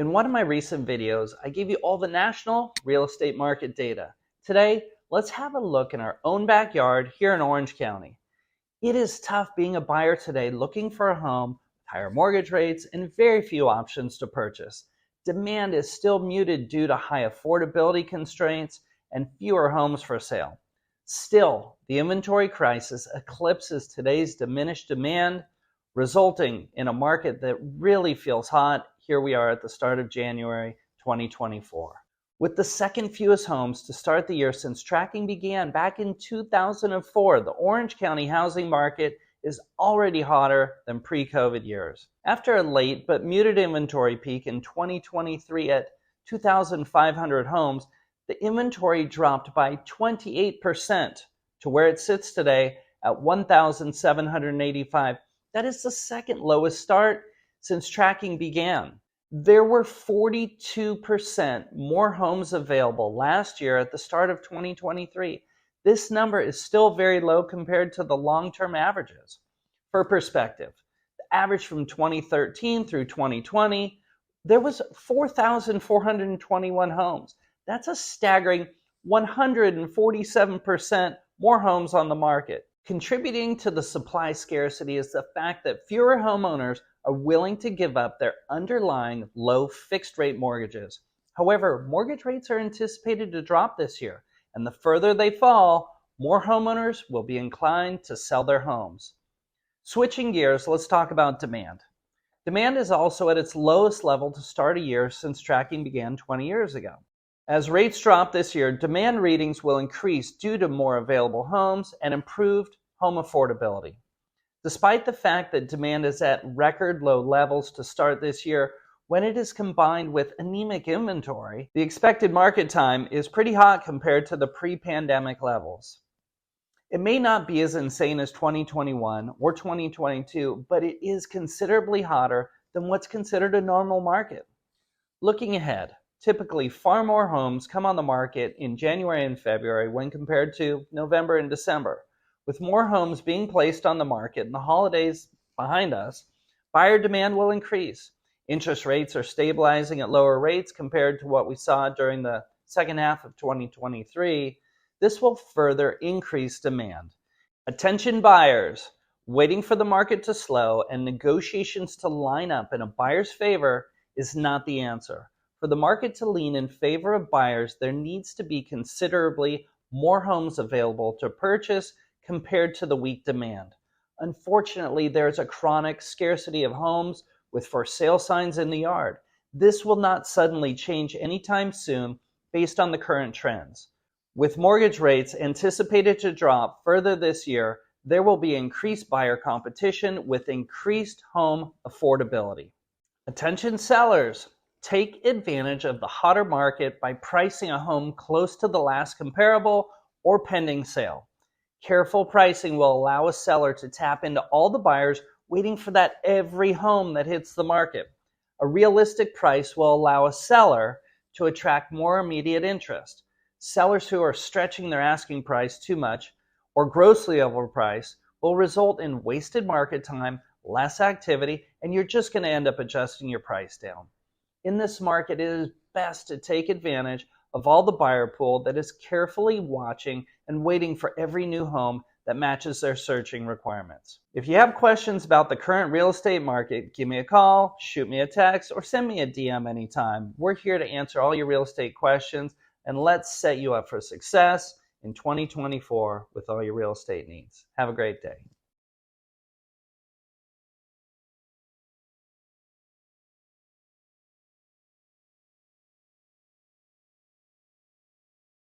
In one of my recent videos, I gave you all the national real estate market data. Today, let's have a look in our own backyard here in Orange County. It is tough being a buyer today looking for a home with higher mortgage rates and very few options to purchase. Demand is still muted due to high affordability constraints and fewer homes for sale. Still, the inventory crisis eclipses today's diminished demand, resulting in a market that really feels hot. Here we are at the start of January 2024. With the second fewest homes to start the year since tracking began back in 2004, the Orange County housing market is already hotter than pre-COVID years. After a late but muted inventory peak in 2023 at 2,500 homes, the inventory dropped by 28% to where it sits today at 1,785. That is the second lowest start since tracking began. There were 42% more homes available last year at the start of 2023. This number is still very low compared to the long-term averages. For perspective, the average from 2013 through 2020, there was 4,421 homes. That's a staggering 147% more homes on the market. Contributing to the supply scarcity is the fact that fewer homeowners are willing to give up their underlying low fixed rate mortgages. However, mortgage rates are anticipated to drop this year, and the further they fall, more homeowners will be inclined to sell their homes. Switching gears, let's talk about demand. Demand is also at its lowest level to start a year since tracking began 20 years ago. As rates drop this year, demand readings will increase due to more available homes and improved home affordability. Despite the fact that demand is at record low levels to start this year, when it is combined with anemic inventory, the expected market time is pretty hot compared to the pre-pandemic levels. It may not be as insane as 2021 or 2022, but it is considerably hotter than what's considered a normal market. Looking ahead, typically far more homes come on the market in January and February when compared to November and December. With more homes being placed on the market and the holidays behind us, buyer demand will increase. Interest rates are stabilizing at lower rates compared to what we saw during the second half of 2023. This will further increase demand. Attention buyers, waiting for the market to slow and negotiations to line up in a buyer's favor is not the answer. For the market to lean in favor of buyers, there needs to be considerably more homes available to purchase compared to the weak demand. Unfortunately, there is a chronic scarcity of homes with for sale signs in the yard. This will not suddenly change anytime soon based on the current trends. With mortgage rates anticipated to drop further this year, there will be increased buyer competition with increased home affordability. Attention sellers, take advantage of the hotter market by pricing a home close to the last comparable or pending sale. Careful pricing will allow a seller to tap into all the buyers waiting for that every home that hits the market. A realistic price will allow a seller to attract more immediate interest. Sellers who are stretching their asking price too much or grossly overpriced will result in wasted market time, less activity, and you're just going to end up adjusting your price down. In this market, it is best to take advantage of all the buyer pool that is carefully watching and waiting for every new home that matches their searching requirements. If you have questions about the current real estate market, give me a call, shoot me a text, or send me a DM anytime. We're here to answer all your real estate questions, and let's set you up for success in 2024 with all your real estate needs. Have a great day.